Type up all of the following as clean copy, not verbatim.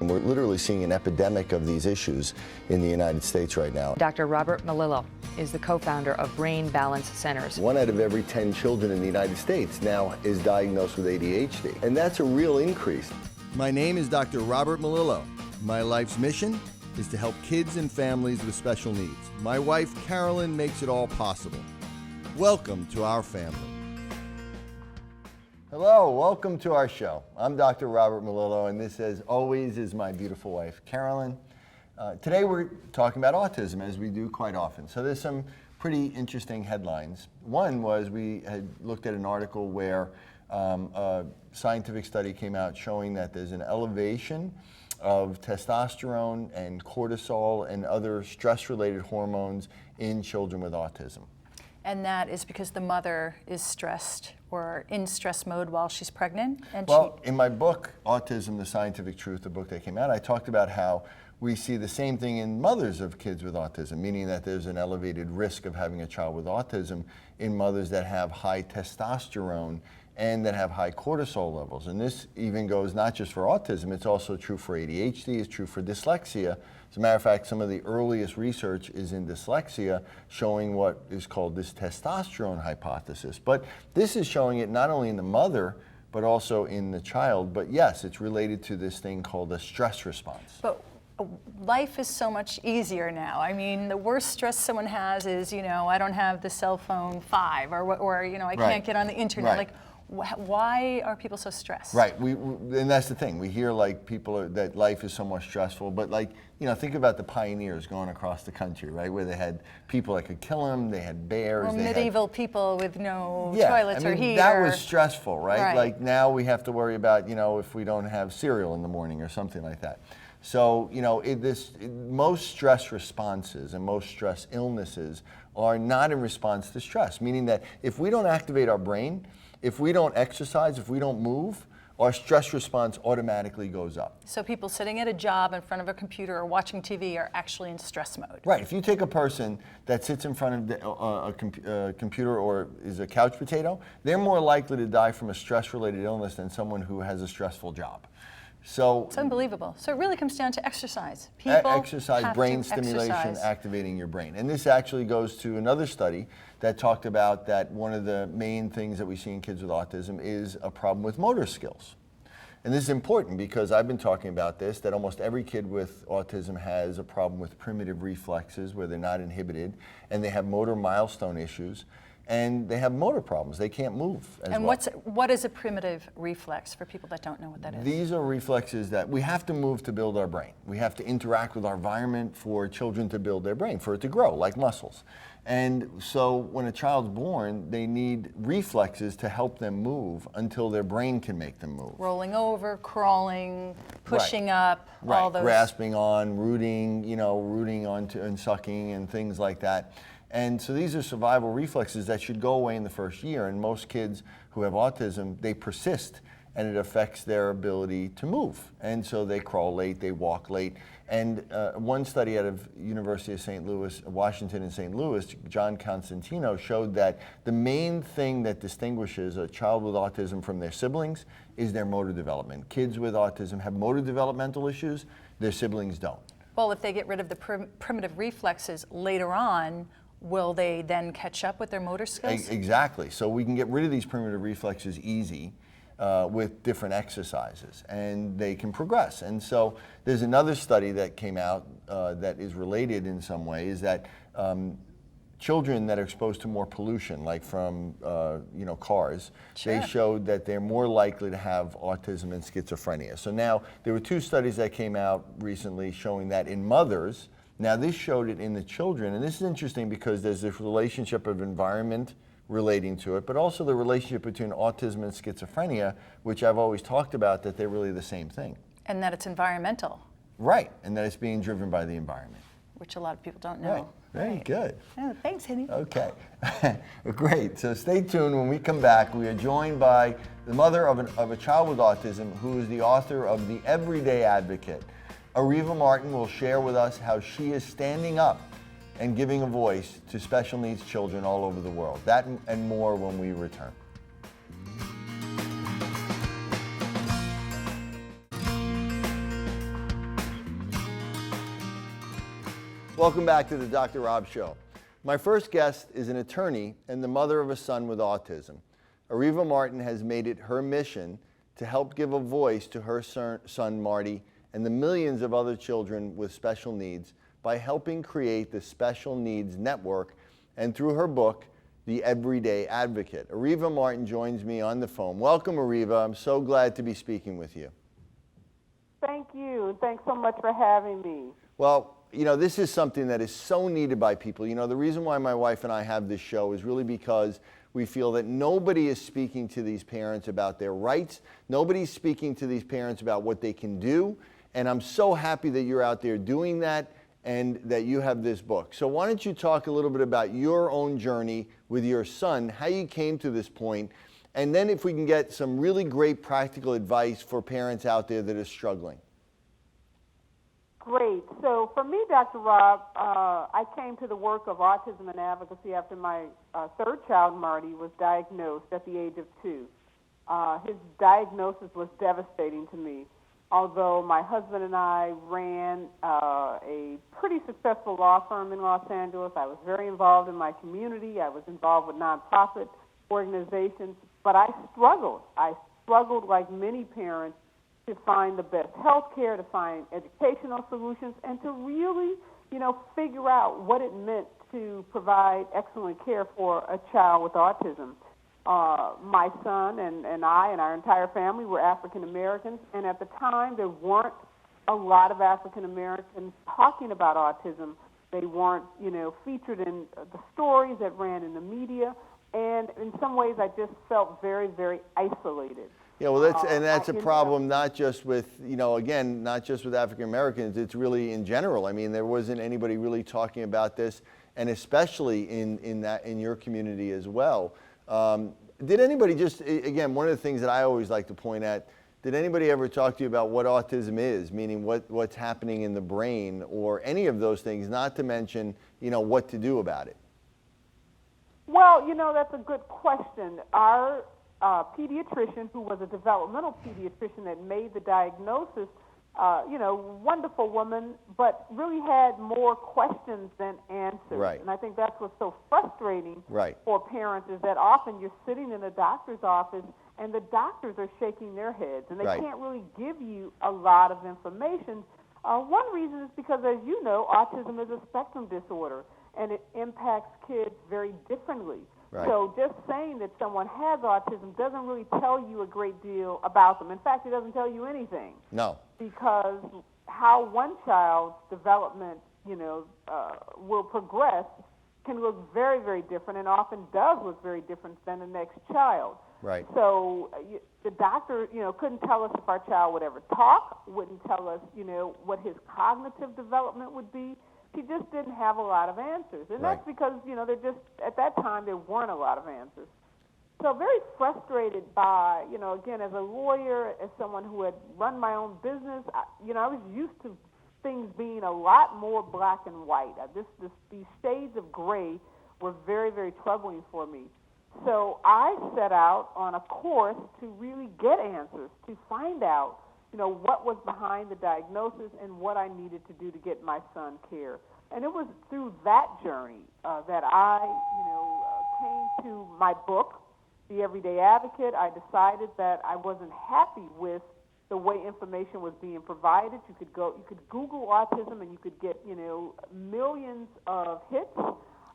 We're literally seeing an epidemic of these issues in the United States right now. Dr. Robert Melillo is the co-founder of Brain Balance Centers. 1 out of every 10 children in the United States now is diagnosed with ADHD, and that's a real increase. My name is Dr. Robert Melillo. My life's mission is to help kids and families with special needs. My wife, Carolyn, makes it all possible. Welcome to our family. Hello, welcome to our show. I'm Dr. Robert Melillo, and this, as always, is my beautiful wife, Carolyn. Today we're talking about autism, as we do quite often. So there's some pretty interesting headlines. One was we had looked at an article where a scientific study came out showing that there's an elevation of testosterone and cortisol and other stress-related hormones in children with autism. And that is because the mother is stressed or in stress mode while she's pregnant? And in my book, Autism, the Scientific Truth, the book that came out, I talked about how we see the same thing in mothers of kids with autism, meaning that there's an elevated risk of having a child with autism in mothers that have high testosterone and that have high cortisol levels. And this even goes not just for autism, it's also true for ADHD, it's true for dyslexia. As a matter of fact, some of the earliest research is in dyslexia, showing what is called this testosterone hypothesis. But this is showing it not only in the mother, but also in the child. But yes, it's related to this thing called a stress response. But life is so much easier now. I mean, the worst stress someone has is, I don't have the cell phone 5, or I can't get on the internet. Right. Like, why are people so stressed? Right, and that's the thing. We hear like that life is so much stressful, but think about the pioneers going across the country, right? Where they had people that could kill them, they had bears. Or medieval people with no yeah, toilets or heat. That was stressful, right? Right? Now we have to worry about, if we don't have cereal in the morning or something like that. So, most stress responses and most stress illnesses are not in response to stress, meaning that if we don't activate our brain, if we don't exercise, if we don't move, our stress response automatically goes up. So people sitting at a job in front of a computer or watching TV are actually in stress mode. Right. If you take a person that sits in front of a computer or is a couch potato, they're more likely to die from a stress-related illness than someone who has a stressful job. So it's unbelievable. So it really comes down to exercise. Exercise, brain stimulation, activating your brain. And this actually goes to another study that talked about that one of the main things that we see in kids with autism is a problem with motor skills. And this is important because I've been talking about this, that almost every kid with autism has a problem with primitive reflexes where they're not inhibited, and they have motor milestone issues. And they have motor problems. They can't move as well. And what is a primitive reflex for people that don't know what that is? These are reflexes that we have to move to build our brain. We have to interact with our environment for children to build their brain, for it to grow like muscles. And so when a child's born, they need reflexes to help them move until their brain can make them move. Rolling over, crawling, pushing up, all those. Grasping on, rooting onto and sucking and things like that. And so these are survival reflexes that should go away in the first year. And most kids who have autism, they persist, and it affects their ability to move. And so they crawl late, they walk late. And one study out of University of St. Louis, Washington and St. Louis, John Constantino, showed that the main thing that distinguishes a child with autism from their siblings is their motor development. Kids with autism have motor developmental issues, their siblings don't. Well, if they get rid of the primitive reflexes later on, will they then catch up with their motor skills? Exactly. So we can get rid of these primitive reflexes easy with different exercises, and they can progress. And so there's another study that came out that is related in some way, is that children that are exposed to more pollution, like from cars, Sure. They showed that they're more likely to have autism and schizophrenia. So now there were 2 studies that came out recently showing that in mothers. Now this showed it in the children, and this is interesting because there's this relationship of environment relating to it, but also the relationship between autism and schizophrenia, which I've always talked about, that they're really the same thing. And that it's environmental. Right, and that it's being driven by the environment. Which a lot of people don't know. Right. Very good. Oh, thanks, Henny. Okay, great. So stay tuned. When we come back, we are joined by the mother of a child with autism who is the author of The Everyday Advocate. Areva Martin will share with us how she is standing up and giving a voice to special needs children all over the world. That and more when we return. Welcome back to the Dr. Rob Show. My first guest is an attorney and the mother of a son with autism. Areva Martin has made it her mission to help give a voice to her son Marty and the millions of other children with special needs by helping create the Special Needs Network and through her book, The Everyday Advocate. Areva Martin joins me on the phone. Welcome, Areva. I'm so glad to be speaking with you. Thank you, and thanks so much for having me. Well, you know, this is something that is so needed by people. You know, the reason why my wife and I have this show is really because we feel that nobody is speaking to these parents about their rights. Nobody's speaking to these parents about what they can do. And I'm so happy that you're out there doing that and that you have this book. So why don't you talk a little bit about your own journey with your son, how you came to this point, and then if we can get some really great practical advice for parents out there that are struggling. Great. So for me, Dr. Rob, I came to the work of autism and advocacy after my third child, Marty, was diagnosed at the age of 2. His diagnosis was devastating to me. Although my husband and I ran a pretty successful law firm in Los Angeles, I was very involved in my community. I was involved with nonprofit organizations, but I struggled. I struggled like many parents to find the best health care, to find educational solutions, and to really, figure out what it meant to provide excellent care for a child with autism. My son and I and our entire family were African Americans, and at the time there weren't a lot of African Americans talking about autism. They weren't, featured in the stories that ran in the media, and in some ways I just felt very, very isolated. Yeah, well, that's a problem not just with, not just with African Americans, it's really in general. I mean, there wasn't anybody really talking about this, and especially in your community as well. Did anybody again, one of the things that I always like to point at, did anybody ever talk to you about what autism is, meaning what's happening in the brain or any of those things, not to mention, what to do about it? Well, that's a good question. Our pediatrician, who was a developmental pediatrician that made the diagnosis, wonderful woman, but really had more questions than answers. Right. And I think that's what's so frustrating right. for parents is that often you're sitting in a doctor's office and the doctors are shaking their heads and they right. can't really give you a lot of information. One reason is because, as you know, autism is a spectrum disorder and it impacts kids very differently. Right. So just saying that someone has autism doesn't really tell you a great deal about them. In fact, it doesn't tell you anything. No. Because how one child's development, will progress can look very, very different and often does look very different than the next child. Right. So the doctor, couldn't tell us if our child would ever talk, wouldn't tell us, what his cognitive development would be. He just didn't have a lot of answers. And right. that's because, at that time, there weren't a lot of answers. So very frustrated by, again, as a lawyer, as someone who had run my own business, I was used to things being a lot more black and white. These shades of gray were very, very troubling for me. So I set out on a course to really get answers, to find out what was behind the diagnosis and what I needed to do to get my son care. And it was through that journey that I, came to my book, The Everyday Advocate. I decided that I wasn't happy with the way information was being provided. You could Google autism and you could get, millions of hits,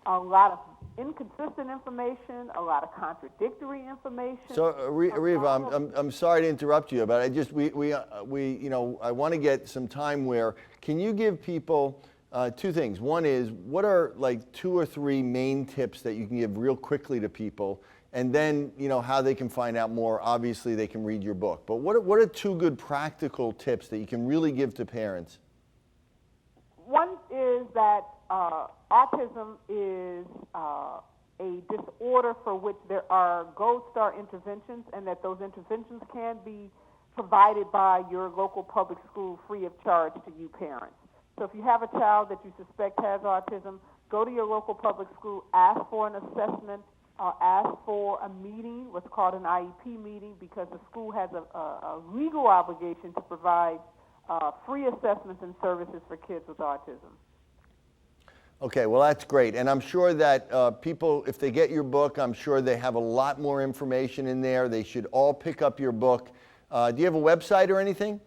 a lot of inconsistent information, a lot of contradictory information. So, Areva, I'm sorry to interrupt you, but I want to get some time where, can you give people two things? One is, what are like 2 or 3 main tips that you can give real quickly to people? And then, how they can find out more. Obviously, they can read your book. But what are 2 good practical tips that you can really give to parents? One is that autism is a disorder for which there are gold star interventions, and that those interventions can be provided by your local public school free of charge to you parents. So if you have a child that you suspect has autism, go to your local public school, ask for an assessment, ask for a meeting, what's called an IEP meeting, because the school has a legal obligation to provide free assessments and services for kids with autism. Okay, well, that's great. And I'm sure that people, if they get your book, I'm sure they have a lot more information in there. They should all pick up your book. Do you have a website or anything?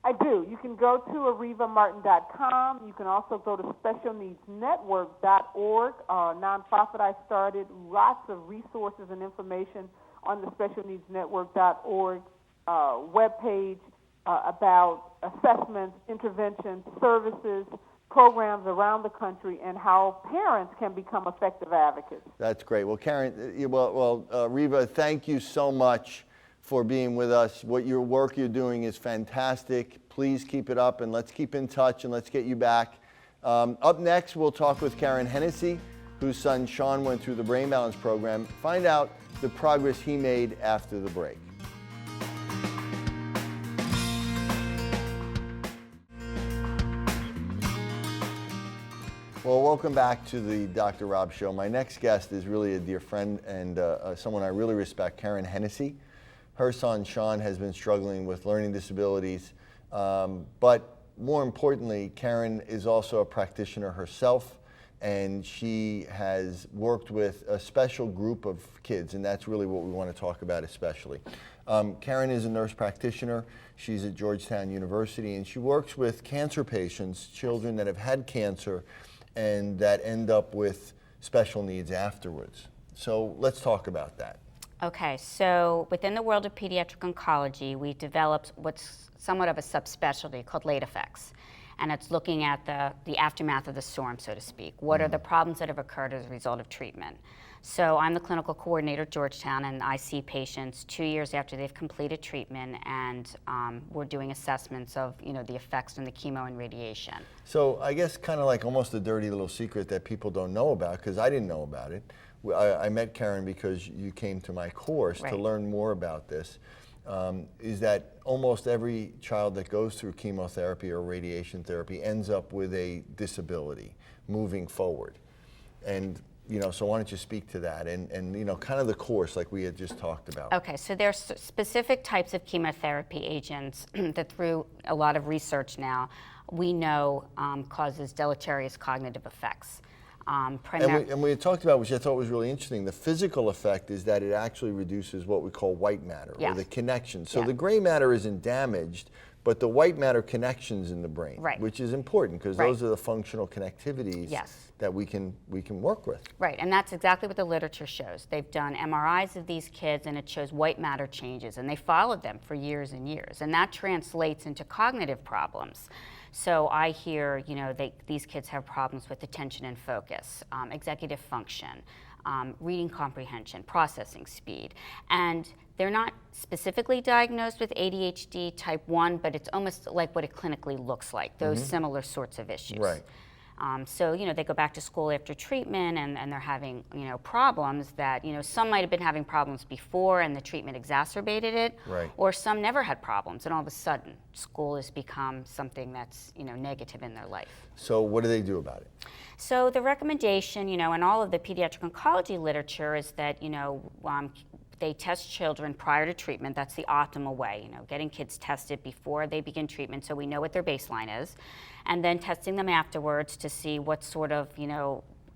I do. You can go to arevamartin.com. You can also go to specialneedsnetwork.org, a nonprofit I started. Lots of resources and information on the specialneedsnetwork.org webpage about assessments, interventions, services, programs around the country, and how parents can become effective advocates. That's great. Well, Karen, Areva, thank you so much for being with us. What your work you're doing is fantastic. Please keep it up, and let's keep in touch, and let's get you back. Up next, we'll talk with Karen Hennessy, whose son Sean went through the Brain Balance program. Find out the progress he made after the break. Well, welcome back to the Dr. Rob Show. My next guest is really a dear friend and someone I really respect, Karen Hennessy. Her son, Sean, has been struggling with learning disabilities, but more importantly, Karen is also a practitioner herself, and she has worked with a special group of kids, and that's really what we want to talk about especially. Karen is a nurse practitioner. She's at Georgetown University, and she works with cancer patients, children that have had cancer, and that end up with special needs afterwards. So let's talk about that. Okay, so within the world of pediatric oncology, we developed what's somewhat of a subspecialty called late effects. And it's looking at the aftermath of the storm, so to speak. What are the problems that have occurred as a result of treatment? So I'm the clinical coordinator at Georgetown, and I see patients 2 years after they've completed treatment, and we're doing assessments of the effects from the chemo and radiation. So I guess kind of like almost a dirty little secret that people don't know about, because I didn't know about it. I met Karen because you came to my course to learn more about this, is that almost every child that goes through chemotherapy or radiation therapy ends up with a disability moving forward. And so why don't you speak to that and kind of the course like we had just talked about. Okay, so there's specific types of chemotherapy agents that through a lot of research now, we know causes deleterious cognitive effects. And we had talked about, which I thought was really interesting, the physical effect is that it actually reduces what we call white matter, or the connection. So the gray matter isn't damaged, but the white matter connections in the brain, which is important because those are the functional connectivities that we can work with. Right, and that's exactly what the literature shows. They've done MRIs of these kids, and it shows white matter changes, and they followed them for years and years, and that translates into cognitive problems. So I hear, these kids have problems with attention and focus, executive function, reading comprehension, processing speed, and they're not specifically diagnosed with ADHD type 1, but it's almost like what it clinically looks like, those similar sorts of issues. Right. So, they go back to school after treatment and they're having, problems that, some might have been having problems before and the treatment exacerbated it. Right. Or some never had problems and all of a sudden school has become something that's, negative in their life. So what do they do about it? So the recommendation, in all of the pediatric oncology literature is that, they test children prior to treatment. That's the optimal way, getting kids tested before they begin treatment so we know what their baseline is, and then testing them afterwards to see what sort of,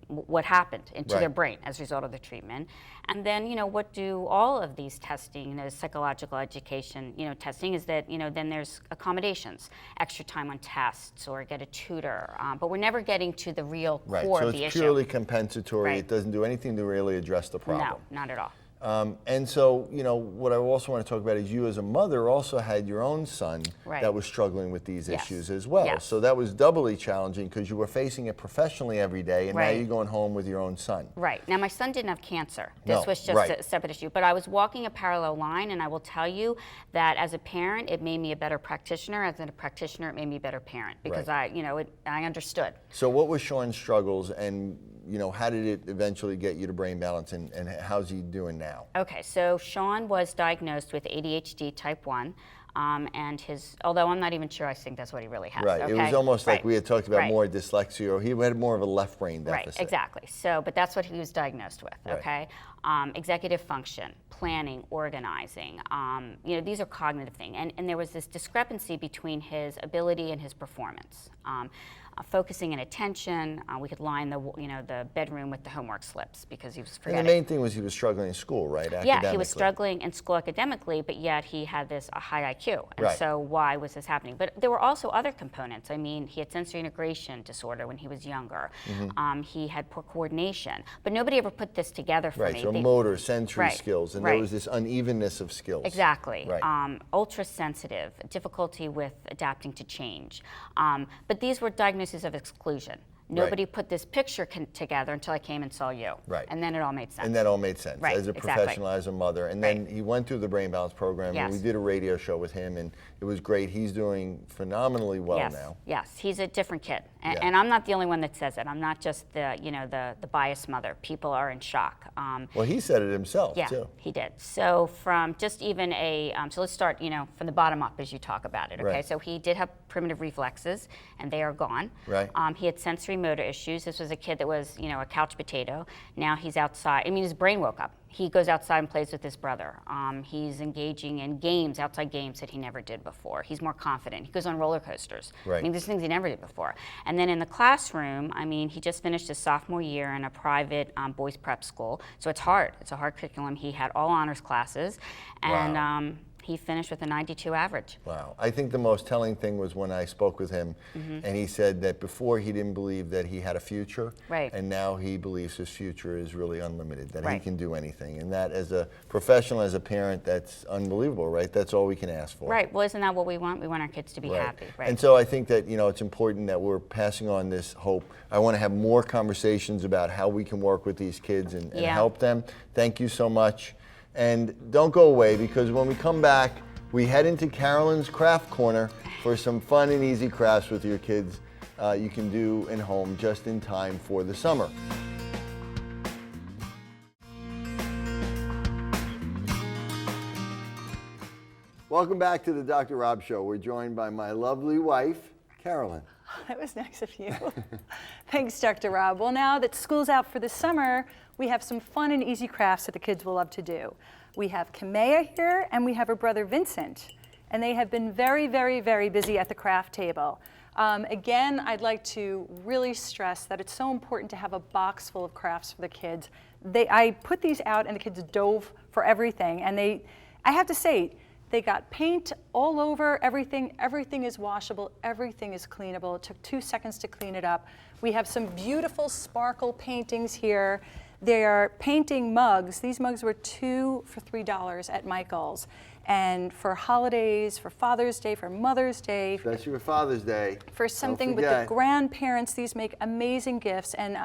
what happened into their brain as a result of the treatment. And then, what do all of these testing, psychological education, testing is that, then there's accommodations, extra time on tests or get a tutor, but we're never getting to the real core of the issue. So it's purely compensatory. It doesn't do anything to really address the problem. No, not at all. And so, what I also want to talk about is you as a mother also had your own son that was struggling with these issues as well. Yes. So that was doubly challenging because you were facing it professionally every day, and now you're going home with your own son. Right. Now, my son didn't have cancer. This was just a separate issue. But I was walking a parallel line, and I will tell you that as a parent, it made me a better practitioner. As a practitioner, it made me a better parent because I understood. So what was Sean's struggles, and how did it eventually get you to Brain Balance, and how's he doing now? Okay, so Sean was diagnosed with ADHD type 1, and although I'm not even sure I think that's what he really has. Right, okay? It was almost like we had talked about more dyslexia, or he had more of a left brain deficit. Right, exactly. So, but that's what he was diagnosed with, okay? Executive function, planning, organizing, these are cognitive things. And there was this discrepancy between his ability and his performance. focusing and attention. We could line the bedroom with the homework slips because he was And forgetting. the main thing was he was struggling in school, right? Yeah, he was struggling in school academically, but yet he had a high IQ. And Right. so why was this happening? But there were also other components. I mean, he had sensory integration disorder when he was younger. He had poor coordination. But nobody ever put this together for me. Right, so motor, sensory Right, skills, and right. there was this unevenness of skills. Exactly. Right. Ultra sensitive, difficulty with adapting to change. But these were diagnoses of exclusion. Nobody put this picture together until I came and saw you. Right. And then it all made sense. And that all made sense Right, as a exactly. professional, as a mother. And then Right. he went through the Brain Balance program, and we Yes. did a radio show with him, and it was great. He's doing phenomenally well yes, now. Yes, he's a different kid. And, Yeah. and I'm not the only one that says it. I'm not just the biased mother. People are in shock. Well, he said it himself, Yeah, too. he did. So from just even so let's start, from the bottom up as you talk about it, okay? Right. So he did have primitive reflexes, and they are gone. Right. He had sensory motor issues. This was a kid that was, a couch potato. Now he's outside. I mean, his brain woke up. He goes outside and plays with his brother. He's engaging in games, outside games that he never did before. He's more confident. He goes on roller coasters. Right. I mean, there's things he never did before. And then in the classroom, I mean, he just finished his sophomore year in a private boys prep school. So it's hard. It's a hard curriculum. He had all honors classes. And Wow. he finished with a 92 average. Wow. I think the most telling thing was when I spoke with him, and he said that before he didn't believe that he had a future, Right. and now he believes his future is really unlimited, that he Right. can do anything. And that, as a professional, as a parent, that's unbelievable, right? That's all we can ask for. Right. Well, isn't that what we want? We want our kids to be happy, right? And so I think that, it's important that we're passing on this hope. I want to have more conversations about how we can work with these kids and Yeah. help them. Thank you so much. And don't go away, because when we come back, we head into Carolyn's Craft Corner for some fun and easy crafts with your kids you can do in home just in time for the summer. Welcome back to the Dr. Rob Show. We're joined by my lovely wife, Carolyn. That was nice of you. Thanks, Dr. Rob. Well, now that school's out for the summer, we have some fun and easy crafts that the kids will love to do. We have Kamea here, and we have her brother Vincent. And they have been very, very, very busy at the craft table. Again, I'd like to really stress that it's so important to have a box full of crafts for the kids. I put these out, and the kids dove for everything. And I have to say, they got paint all over everything. Everything is washable. Everything is cleanable. It took 2 seconds to clean it up. We have some beautiful sparkle paintings here. They are painting mugs. These mugs were 2 for $3 at Michael's. And for holidays, for Father's Day, for Mother's Day, Especially for Father's Day. for something Don't with the forget. grandparents, these make amazing gifts. And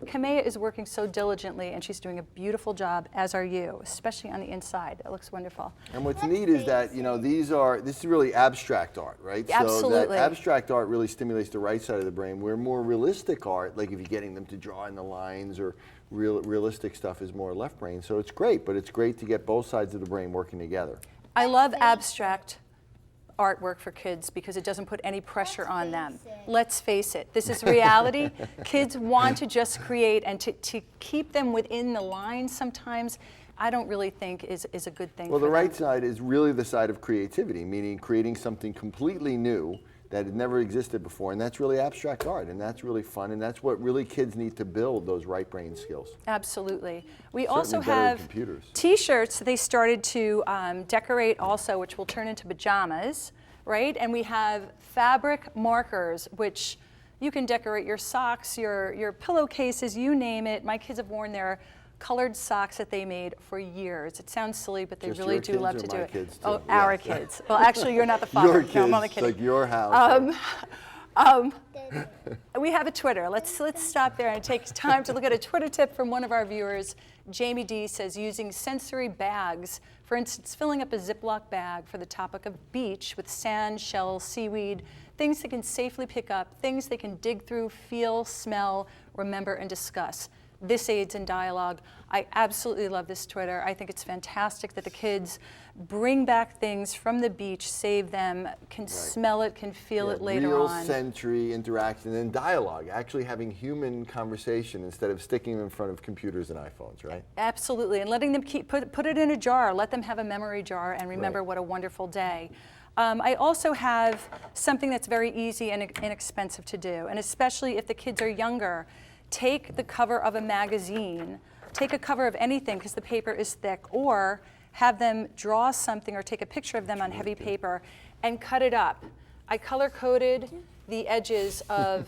Kamea is working so diligently, and she's doing a beautiful job, as are you, especially on the inside. It looks wonderful. And what's neat is that, this is really abstract art, right? So Absolutely. that abstract art really stimulates the right side of the brain, where more realistic art, like if you're getting them to draw in the lines or realistic stuff, is more left brain. So it's great, but it's great to get both sides of the brain working together. I love abstract artwork for kids because it doesn't put any pressure on them. Let's face it, this is reality. Kids want to just create, and to keep them within the lines sometimes, I don't really think is a good thing Well, for the them. right side is really the side of creativity, meaning creating something completely new that had never existed before, and that's really abstract art, and that's really fun, and that's what really kids need to build those right brain skills. Absolutely. We Certainly also better than have computers. T-shirts they started to decorate also, which will turn into pajamas, right? And we have fabric markers, which you can decorate your socks, your pillowcases, you name it. My kids have worn their colored socks that they made for years. It sounds silly, but they Just really your do kids love or to do my it. kids, too? Oh, our Yes. kids. Well, actually, you're not the father. Your No, kids, I'm only kidding. like your house. We have a Twitter. Let's stop there and take time to look at a Twitter tip from one of our viewers. Jamie D says, using sensory bags, for instance, filling up a Ziploc bag for the topic of beach with sand, shells, seaweed, things they can safely pick up, things they can dig through, feel, smell, remember, and discuss. This aids in dialogue. I absolutely love this Twitter. I think it's fantastic that the kids bring back things from the beach, save them, can smell it, can feel it later real on. sensory interaction and dialogue, actually having human conversation instead of sticking them in front of computers and iPhones, right? Absolutely, and letting them put it in a jar, let them have a memory jar and remember Right. what a wonderful day. I also have something that's very easy and inexpensive to do, and especially if the kids are younger, take the cover of a magazine, take a cover of anything because the paper is thick, or have them draw something or take a picture of them on heavy paper and cut it up. I color-coded the edges of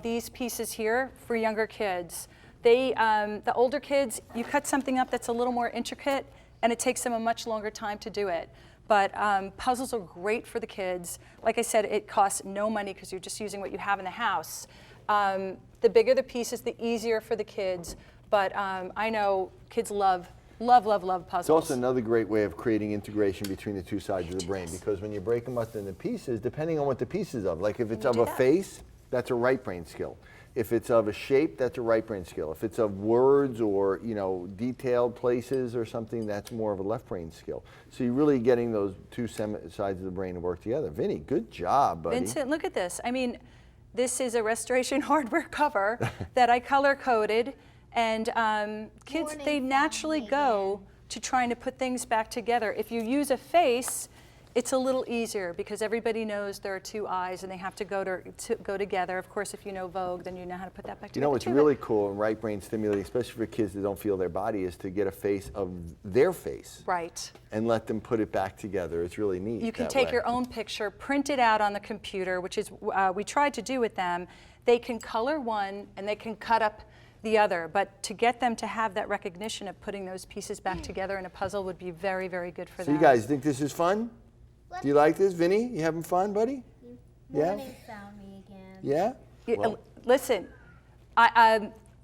these pieces here for younger kids. The older kids, you cut something up that's a little more intricate, and it takes them a much longer time to do it. But puzzles are great for the kids. Like I said, it costs no money because you're just using what you have in the house. The bigger the pieces, the easier for the kids. But I know kids love puzzles. It's also another great way of creating integration between the two sides of the brain, because when you break them up into pieces, depending on what the piece is of, like if it's of a face, that's a right brain skill. If it's of a shape, that's a right brain skill. If it's of words or, you know, detailed places or something, that's more of a left brain skill. So you're really getting those two sides of the brain to work together. Vinny, good job, buddy. Vincent, look at this. I mean, this is a Restoration Hardware cover that I color-coded, and kids, they naturally go to trying to put things back together. If you use a face, it's a little easier because everybody knows there are two eyes and they have to go together. Of course, if you know Vogue, then you know how to put that back together. You know what's really cool in right brain stimulating, especially for kids that don't feel their body, is to get a face of their face. Right. And let them put it back together. It's really neat. You can take your own picture, print it out on the computer, which is we tried to do with them. They can color one and they can cut up the other, but to get them to have that recognition of putting those pieces back together in a puzzle would be very, very good for them. So you guys think this is fun? Do you like this, Vinny? You having fun, buddy? Yeah? Morning found me again. Yeah? Well, listen,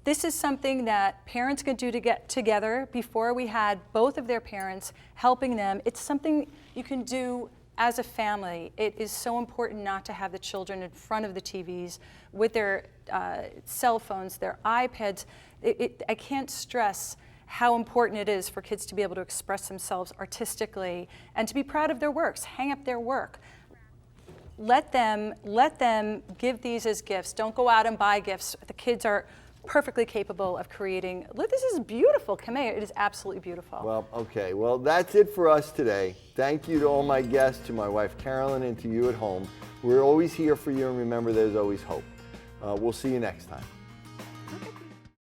this is something that parents could do to get together. Before we had both of their parents helping them. It's something you can do as a family. It is so important not to have the children in front of the TVs with their cell phones, their iPads. I can't stress how important it is for kids to be able to express themselves artistically and to be proud of their works, hang up their work. Let them give these as gifts. Don't go out and buy gifts. The kids are perfectly capable of creating. Look, this is beautiful, Kamea. It is absolutely beautiful. Well, okay. Well, that's it for us today. Thank you to all my guests, to my wife Carolyn, and to you at home. We're always here for you, and remember, there's always hope. We'll see you next time.